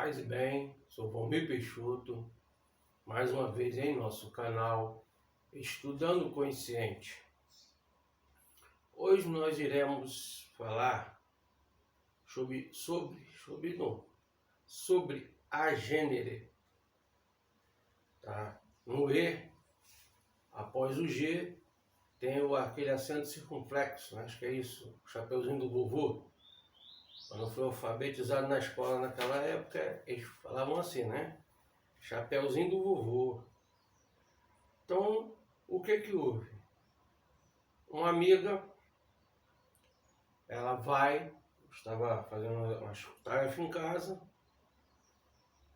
Paz e bem, sou Valmir Peixoto, mais uma vez em nosso canal Estudando Consciente. Hoje nós iremos falar sobre a gênere, tá? No E, após o G, tem aquele acento circunflexo, né? Acho que é isso, o chapeuzinho do vovô. Quando eu fui alfabetizado na escola naquela época, eles falavam assim, né? Chapeuzinho do vovô. Então, o que houve? Uma amiga, ela estava fazendo umas tarefas em casa,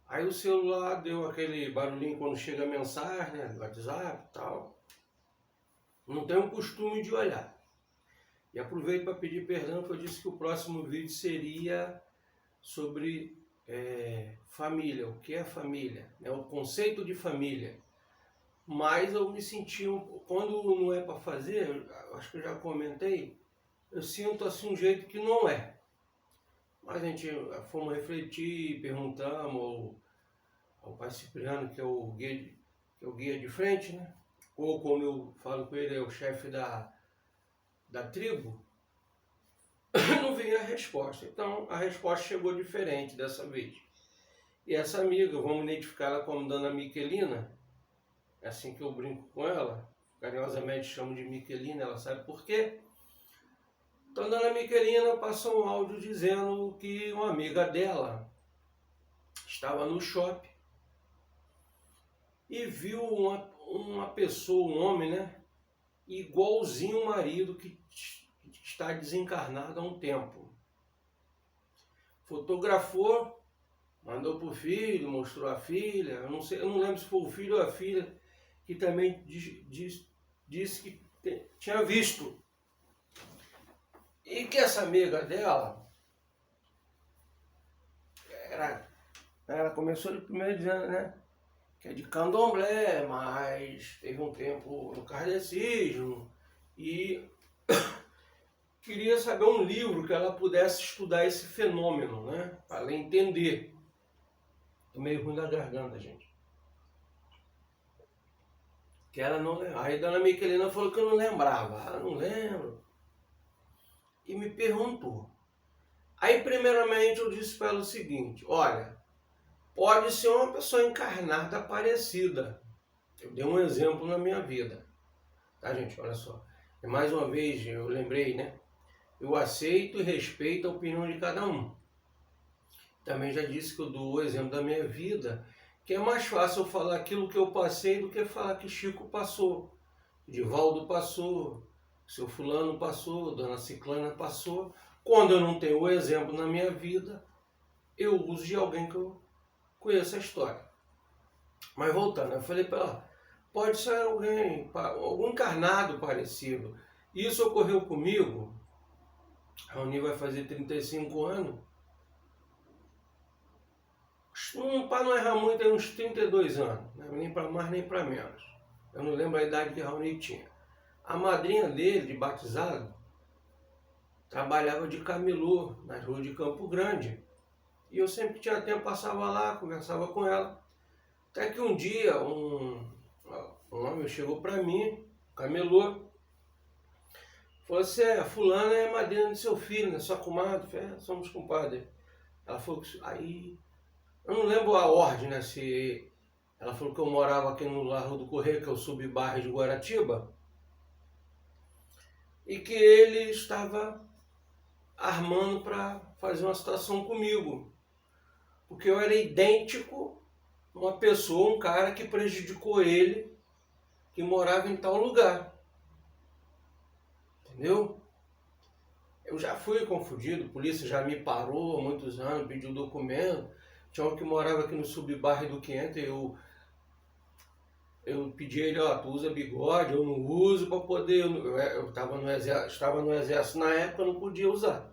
aí o celular deu aquele barulhinho quando chega a mensagem, né, do WhatsApp e tal. Não tenho o costume de olhar. E aproveito para pedir perdão, que eu disse que o próximo vídeo seria sobre família, o que é família, né, o conceito de família. Mas eu me senti, quando não é para fazer, acho que eu já comentei, eu sinto assim um jeito que não é. Mas a gente fomos refletir, perguntamos ao pai Cipriano, que é o guia de frente, né? Ou como eu falo com ele, é o chefe da tribo, não veio a resposta. Então a resposta chegou diferente dessa vez. E essa amiga, vamos identificá-la como Dona Miquelina, é assim que eu brinco com ela, carinhosamente chamo de Miquelina, ela sabe por quê? Então, Dona Miquelina passou um áudio dizendo que uma amiga dela estava no shopping e viu uma pessoa, um homem, né, igualzinho o marido que está desencarnado há um tempo. Fotografou, mandou para o filho, mostrou a filha, eu não lembro se foi o filho ou a filha, que também disse que tinha visto. E que essa amiga dela, ela começou de primeiro dizendo, né, que é de candomblé, mas teve um tempo no kardecismo e queria saber um livro que ela pudesse estudar esse fenômeno, né, para ela entender. Tô meio ruim da garganta, gente. Que ela não lembra. Aí a Dona Miquelina falou que eu não lembrava. Ah, não lembro. E me perguntou. Aí, primeiramente, eu disse para ela o seguinte: olha, pode ser uma pessoa encarnada parecida. Eu dei um exemplo na minha vida. Tá, gente? Olha só. E mais uma vez, eu lembrei, né? Eu aceito e respeito a opinião de cada um. Também já disse que eu dou o exemplo da minha vida, que é mais fácil eu falar aquilo que eu passei do que falar que Chico passou, Divaldo passou, seu fulano passou, Dona Ciclana passou. Quando eu não tenho o exemplo na minha vida, eu uso de alguém que eu conheço a história. Mas voltando, eu falei para ela, pode ser algum encarnado parecido. Isso ocorreu comigo, a Raoni vai fazer 35 anos, para não errar muito, tem uns 32 anos, né? Nem para mais nem para menos. Eu não lembro a idade que Raoni tinha. A madrinha dele, de batizado, trabalhava de camelô nas ruas de Campo Grande. E eu sempre que tinha tempo passava lá, conversava com ela. Até que um dia um homem chegou para mim, camelô, falou assim, a fulana é madrinha do seu filho, né? Sua comadre. Eu falei, somos compadres. Ela falou que aí, eu não lembro a ordem, né? Se ela falou que eu morava aqui no Largo do Correio, que é o subbairro de Guaratiba, e que ele estava armando para fazer uma situação comigo, porque eu era idêntico a uma pessoa, um cara que prejudicou ele, que morava em tal lugar, entendeu? Eu já fui confundido, a polícia já me parou há muitos anos, pediu documento. Tinha um que morava aqui no subbairro do 500, eu pedi a ele, ó, tu usa bigode, eu não uso para poder, eu estava no exército na época, eu não podia usar.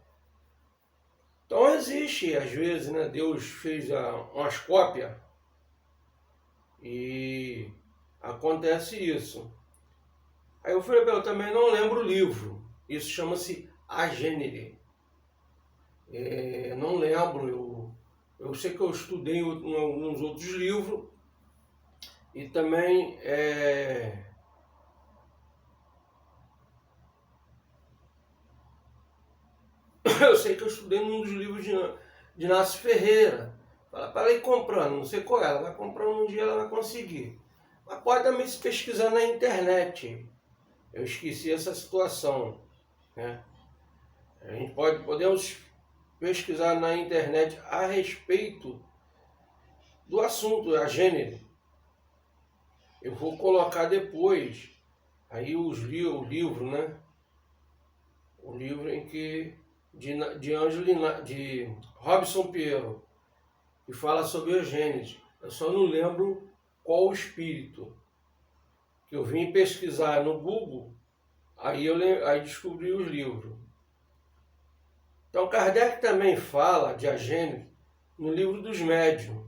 Então existe, às vezes, né, Deus fez umas cópias e acontece isso. Aí eu falei, eu também não lembro o livro, isso chama-se A Gênere. Não lembro, Eu sei que eu estudei em alguns outros livros e também eu sei que eu estudei num dos livros de Inácio Ferreira. Fala para ela ir comprando, não sei qual é, ela vai comprando um dia, ela vai conseguir. Mas pode também se pesquisar na internet. Eu esqueci essa situação, né? A gente podemos pesquisar na internet a respeito do assunto, a gênero. Eu vou colocar depois aí o livro, né? O livro em que de Robson Pinheiro, que fala sobre a Gênesis. Eu só não lembro qual o espírito. Que eu vim pesquisar no Google, aí descobri os livros. Então Kardec também fala de agênese no livro dos médiuns.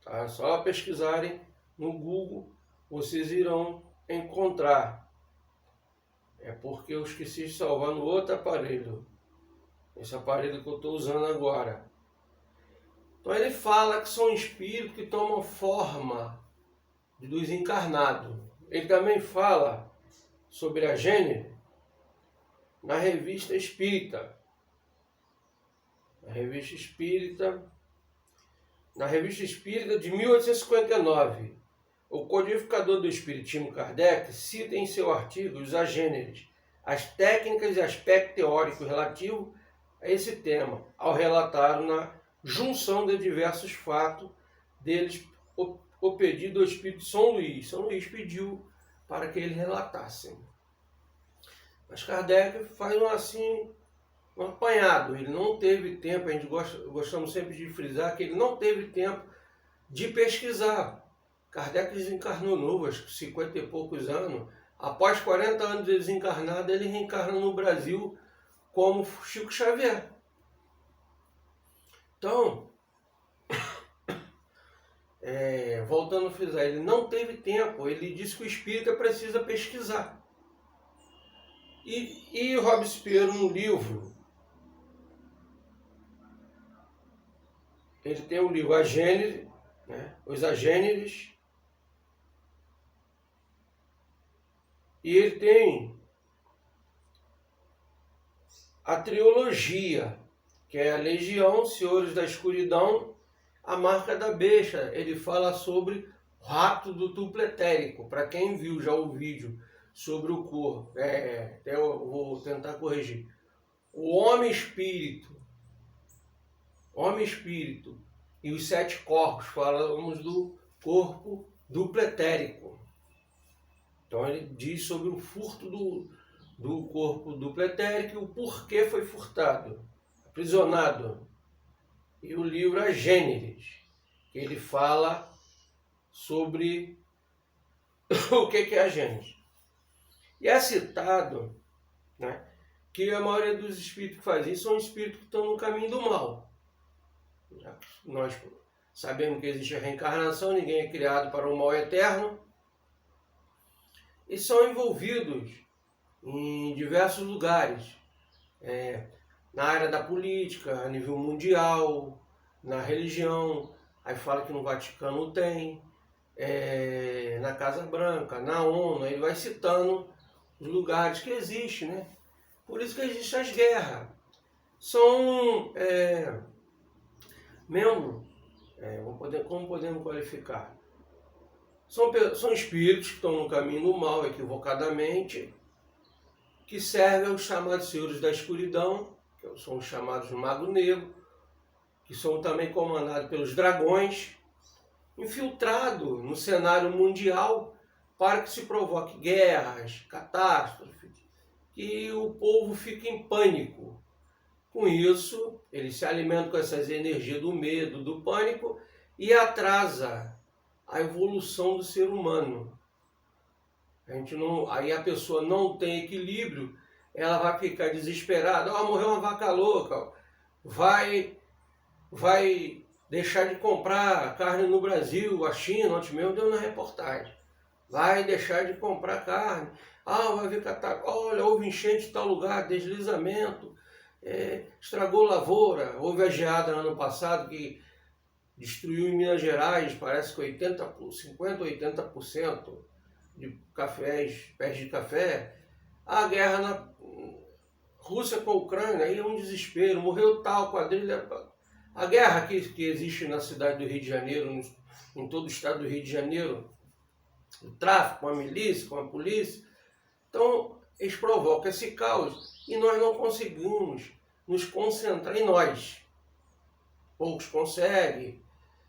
Tá? Só pesquisarem no Google, vocês irão encontrar. É porque eu esqueci de salvar no outro aparelho. Esse aparelho que eu estou usando agora. Então ele fala que são espíritos que tomam forma dos encarnados. Ele também fala sobre a gênese na Revista Espírita. Na Revista Espírita de 1859, o codificador do Espiritismo Kardec cita em seu artigo os agêneres, as técnicas e aspecto teórico relativo a esse tema, ao relatar na junção de diversos fatos deles o pedido do Espírito de São Luís. São Luís pediu para que ele relatasse. Mas Kardec faz um apanhado. Ele não teve tempo, a gente gostamos sempre de frisar que ele não teve tempo de pesquisar. Kardec desencarnou novo, acho que 50 e poucos anos. Após 40 anos de desencarnado, ele reencarna no Brasil como Chico Xavier. Então, voltando a frisar, ele não teve tempo, ele disse que o espírita precisa pesquisar. E Robespierre, no livro, ele tem o livro A Gênese, né? Os Agêneres, e ele tem a trilogia, que é a Legião, Senhores da Escuridão, a Marca da Besta. Ele fala sobre o rapto do tuplo etérico. Para quem viu já o vídeo sobre o corpo, eu vou tentar corrigir. O homem-espírito e os 7 corpos, falamos do corpo duplo etérico. Então ele diz sobre o furto do corpo duplo etérico e o porquê foi furtado, aprisionado. E o livro A Gênesis, que ele fala sobre o que é a Gênesis. E é citado, né, que a maioria dos espíritos que fazem isso são espíritos que estão no caminho do mal. Nós sabemos que existe a reencarnação, ninguém é criado para o mal eterno. E são envolvidos em diversos lugares. Na área da política, a nível mundial, na religião. Aí fala que no Vaticano tem, na Casa Branca, na ONU. Ele vai citando os lugares que existem, né? Por isso que existem as guerras. São como podemos qualificar? São espíritos que estão no caminho do mal, equivocadamente, que servem aos chamados senhores da escuridão, que são os chamados Mago Negro, que são também comandados pelos dragões, infiltrados no cenário mundial para que se provoque guerras, catástrofes, que o povo fique em pânico. Com isso, eles se alimentam com essas energias do medo, do pânico e atrasa a evolução do ser humano. Aí a pessoa não tem equilíbrio, ela vai ficar desesperada. Morreu uma vaca louca, vai deixar de comprar carne no Brasil, a China, ontem mesmo deu na reportagem. Vai deixar de comprar carne. Vai ver olha, houve enchente em tal lugar, deslizamento, estragou lavoura. Houve a geada no ano passado que destruiu em Minas Gerais, parece que 50% ou 80% de cafés, pés de café. A guerra na Rússia com a Ucrânia, aí é um desespero, morreu tal, quadrilha. A guerra que existe na cidade do Rio de Janeiro, em todo o estado do Rio de Janeiro, o tráfico com a milícia, com a polícia. Então, eles provocam esse caos e nós não conseguimos nos concentrar em nós. Poucos conseguem.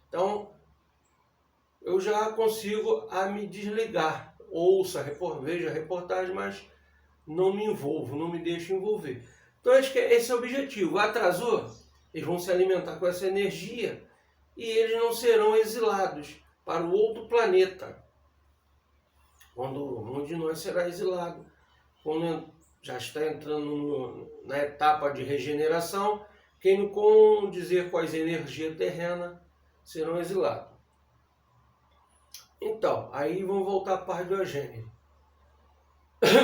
Então, eu já consigo me desligar. Ouça, veja a reportagem, mas não me envolvo, não me deixo envolver. Então, acho que esse é o objetivo. Atrasou, eles vão se alimentar com essa energia e eles não serão exilados para o outro planeta. Quando um de nós será exilado, quando já está entrando na etapa de regeneração, quem não condizer com as energias terrenas serão exilados. Então, aí vamos voltar à parte do Gênesis.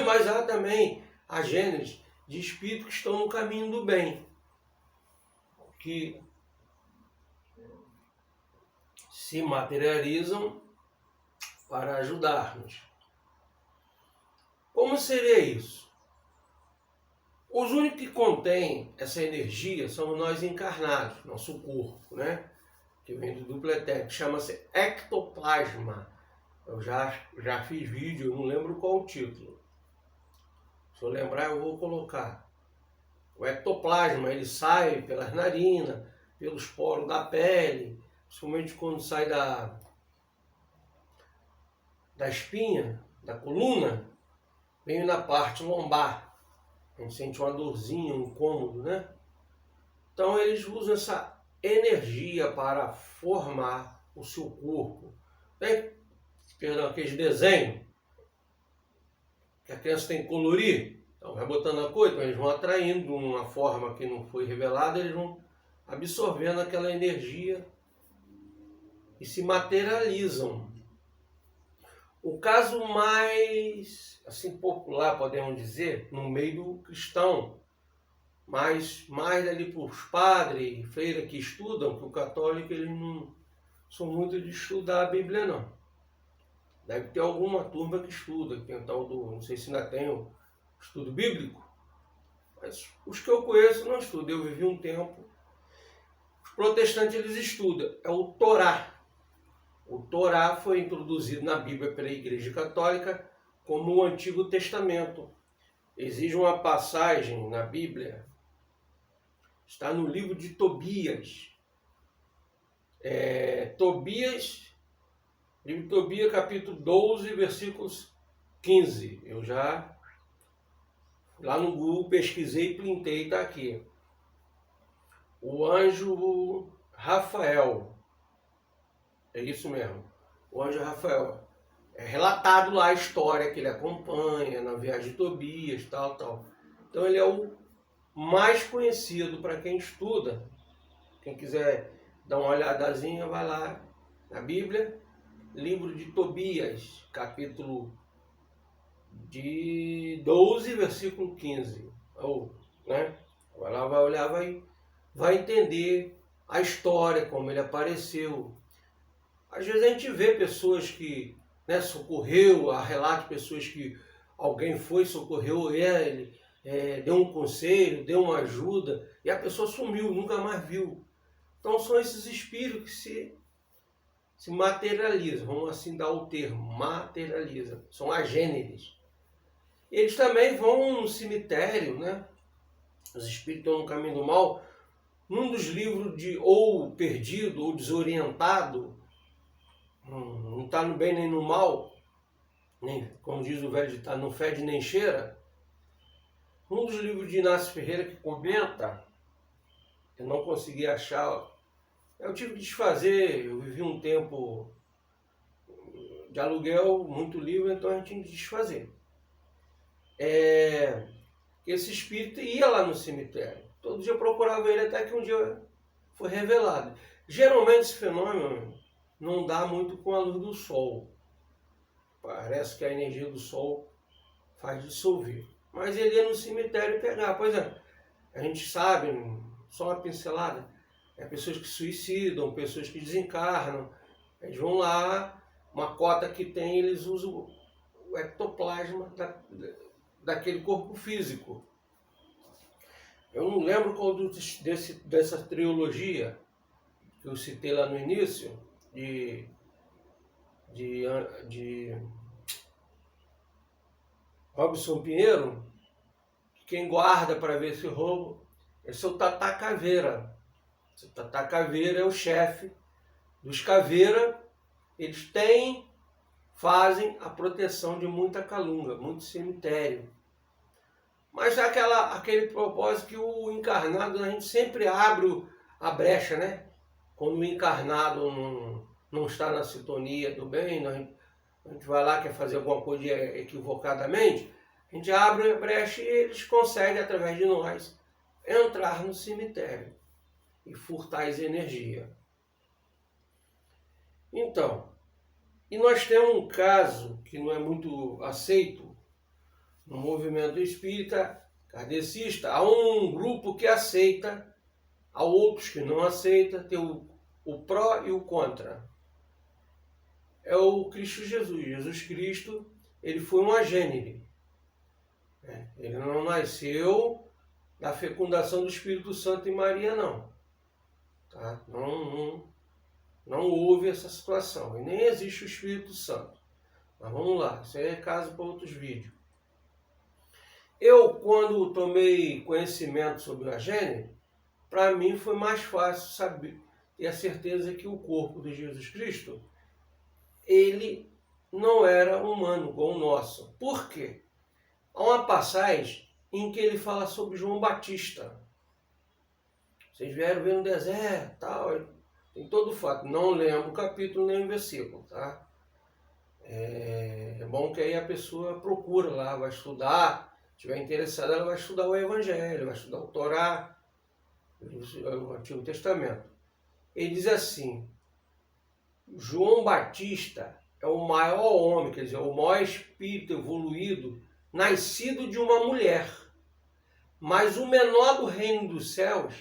Mas há também a Gênesis de espíritos que estão no caminho do bem, que se materializam para ajudar-nos. Como seria isso? Os únicos que contêm essa energia são nós encarnados, nosso corpo, né? Que vem do duplo etérico, chama-se ectoplasma. Eu já fiz vídeo, eu não lembro qual o título. Se eu lembrar, eu vou colocar. O ectoplasma, ele sai pelas narinas, pelos poros da pele, principalmente quando sai da espinha, da coluna, vem na parte lombar. A gente sente uma dorzinha, um incômodo, né? Então eles usam essa energia para formar o seu corpo. Tem, aqueles desenhos que a criança tem que colorir. Então vai botando a cor, então eles vão atraindo de uma forma que não foi revelada, eles vão absorvendo aquela energia e se materializam. O caso mais assim popular, podemos dizer, no meio do cristão, mas mais ali para os padres e freiras que estudam, que o católico eles não são muito de estudar a Bíblia, não. Deve ter alguma turma que estuda, que tem o tal do, não sei se ainda tem o estudo bíblico, mas os que eu conheço não estudam. Eu vivi um tempo. Os protestantes eles estudam, é o Torá. O Torá foi introduzido na Bíblia pela Igreja Católica como o Antigo Testamento. Existe uma passagem na Bíblia, está no livro de Tobias. Livro de Tobias, capítulo 12, versículos 15. Eu já lá no Google pesquisei, printei, está aqui. O anjo Rafael. É isso mesmo. O anjo Rafael. É relatado lá a história que ele acompanha na viagem de Tobias, tal. Então ele é o mais conhecido para quem estuda. Quem quiser dar uma olhadazinha, vai lá na Bíblia. Livro de Tobias, capítulo de 12, versículo 15. Né? Vai lá, vai olhar, vai entender a história, como ele apareceu. Às vezes a gente vê pessoas que socorreu, há relato de pessoas que alguém foi, socorreu ele, deu um conselho, deu uma ajuda, e a pessoa sumiu, nunca mais viu. Então são esses espíritos que se materializam, vamos assim dar o termo, materializam, são agêneres. Eles também vão no cemitério, né? Os espíritos estão no caminho do mal. Num dos livros de ou perdido ou desorientado, não está no bem nem no mal, nem, como diz o velho ditado, não fede nem cheira. Um dos livros de Inácio Ferreira que comenta, eu não consegui achar, eu tive que desfazer, eu vivi um tempo de aluguel, muito livro, então a gente tinha que desfazer. Esse espírito ia lá no cemitério, todo dia eu procurava ele até que um dia foi revelado. Geralmente esse fenômeno não dá muito com a luz do sol. Parece que a energia do sol faz dissolver. Mas ele ia no cemitério pegar. Pois é, a gente sabe, só uma pincelada, Pessoas que suicidam, pessoas que desencarnam. Eles vão lá, uma cota que tem, eles usam o ectoplasma daquele corpo físico. Eu não lembro qual dessa trilogia que eu citei lá no início, de Robson Pinheiro, quem guarda para ver esse roubo é seu Tata Caveira. Seu Tata Caveira é o chefe dos Caveira. Eles fazem a proteção de muita calunga, muito cemitério. Mas é aquele propósito que o encarnado, a gente sempre abre a brecha, né? Quando o encarnado não está na sintonia do bem, a gente vai lá, quer fazer alguma coisa equivocadamente, a gente abre a brecha e eles conseguem, através de nós, entrar no cemitério e furtar as energias. Então, e nós temos um caso que não é muito aceito no movimento espírita kardecista. Há um grupo que aceita, há outros que não aceitam, tem o pró e o contra. É o Cristo Jesus. Jesus Cristo, ele foi um agênere. Ele não nasceu da fecundação do Espírito Santo em Maria, não. Tá? Não houve essa situação. E nem existe o Espírito Santo. Mas vamos lá, isso aí é caso para outros vídeos. Eu, quando tomei conhecimento sobre o agênere, para mim foi mais fácil saber, ter a certeza que o corpo de Jesus Cristo, ele não era humano igual o nosso. Por quê? Há uma passagem em que ele fala sobre João Batista. Vocês vieram ver no deserto, tal, tem todo o fato. Não lembro o capítulo nem o versículo, tá? É bom que aí a pessoa procura lá, vai estudar. Se estiver interessada, ela vai estudar o Evangelho, vai estudar o Torá, o Antigo Testamento. Ele diz assim: João Batista é o maior homem, quer dizer, o maior espírito evoluído, nascido de uma mulher. Mas o menor do reino dos céus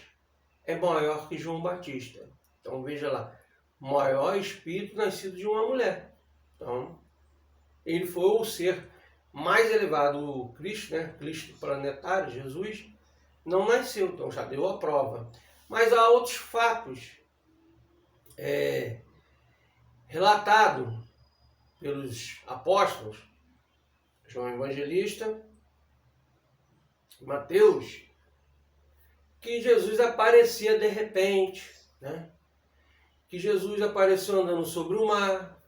é maior que João Batista. Então veja lá, maior espírito nascido de uma mulher. Então, ele foi o ser mais elevado. O Cristo, né? Cristo planetário, Jesus, não nasceu, então já deu a prova. Mas há outros fatos relatados pelos apóstolos, João Evangelista, Mateus, que Jesus aparecia de repente, né? Que Jesus apareceu andando sobre o mar.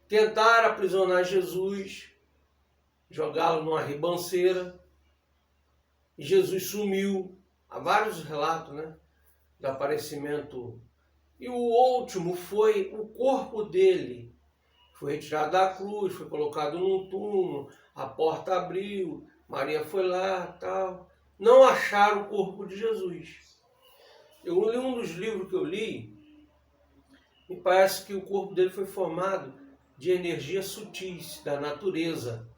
Tentaram aprisionar Jesus, jogá-lo numa ribanceira, e Jesus sumiu. Há vários relatos, né, do aparecimento. E o último foi o corpo dele. Foi retirado da cruz, foi colocado num túmulo, a porta abriu, Maria foi lá, tal. Não acharam o corpo de Jesus. Eu li um dos livros que eu li, me parece que o corpo dele foi formado de energias sutis da natureza.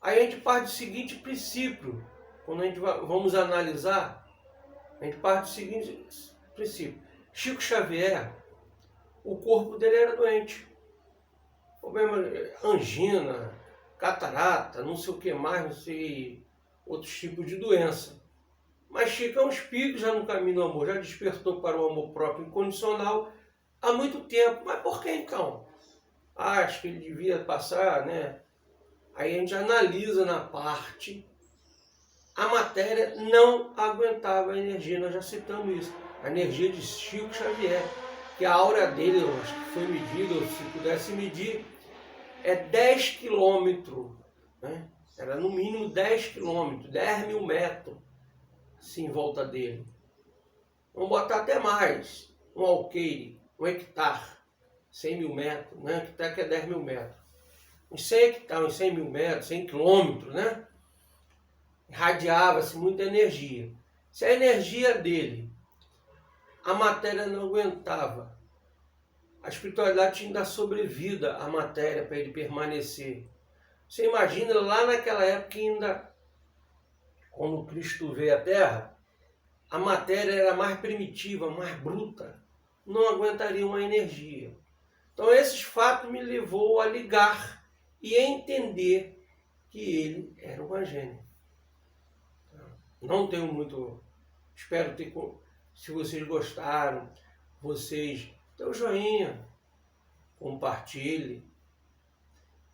Aí a gente parte do seguinte princípio, quando a gente vamos analisar, a gente parte do seguinte princípio. Chico Xavier, o corpo dele era doente. Problema, angina, catarata, não sei o que mais, não sei, outros tipos de doença. Mas Chico é um espírito já no caminho do amor, já despertou para o amor próprio incondicional há muito tempo. Mas por que então? Acho que ele devia passar, né? Aí a gente analisa na parte, a matéria não aguentava a energia, nós já citamos isso. A energia de Chico Xavier, que a aura dele, eu acho que foi medida, ou se pudesse medir, é 10 quilômetros, né? Era no mínimo 10 quilômetros, 10 mil metros, assim, em volta dele. Vamos botar até mais, um alqueire, um hectare, 100 mil metros, né? Hectare que é 10 mil metros. Uns 100 hectares, uns 100 mil metros, 100 quilômetros, né? Irradiava-se muita energia. Se a energia dele, a matéria não aguentava, a espiritualidade tinha que dar sobrevida à matéria para ele permanecer. Você imagina lá naquela época ainda quando Cristo veio à Terra, a matéria era mais primitiva, mais bruta, não aguentaria uma energia. Então esses fatos me levou a ligar e a entender que ele era um gênio. Não tenho muito... Espero ter... Se vocês gostaram, vocês dê o joinha, compartilhe,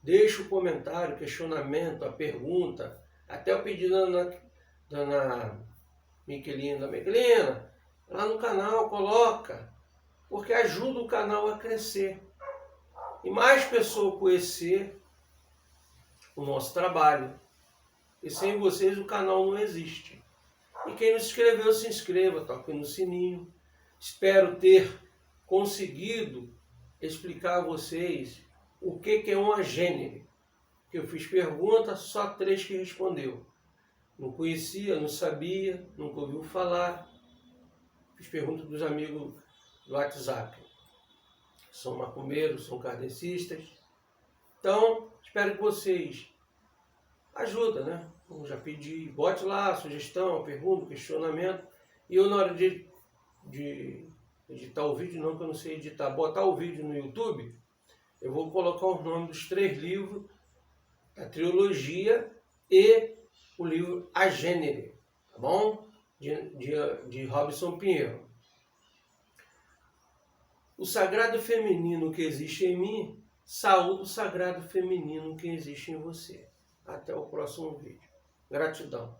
deixe o comentário, questionamento, a pergunta, até o pedido da Dona Miquelina. Miquelina, lá no canal coloca, porque ajuda o canal a crescer. E mais pessoas conhecer o nosso trabalho. E sem vocês o canal não existe. E quem não se inscreveu, se inscreva, toque no sininho. Espero ter conseguido explicar a vocês o que é uma gênere. Que eu fiz pergunta, só 3 que respondeu. Não conhecia, não sabia, nunca ouviu falar. Fiz pergunta dos amigos do WhatsApp. São macumbeiros, são kardecistas. Então, espero que vocês ajudem, né? Como já pedi, bote lá a sugestão, a pergunta, o questionamento. E eu, na hora de editar o vídeo, não que eu não sei editar, botar o vídeo no YouTube, eu vou colocar os nomes dos 3 livros, da trilogia e o livro A Gênere, tá bom? De Robson Pinheiro. O sagrado feminino que existe em mim, saúde o sagrado feminino que existe em você. Até o próximo vídeo. Gratidão.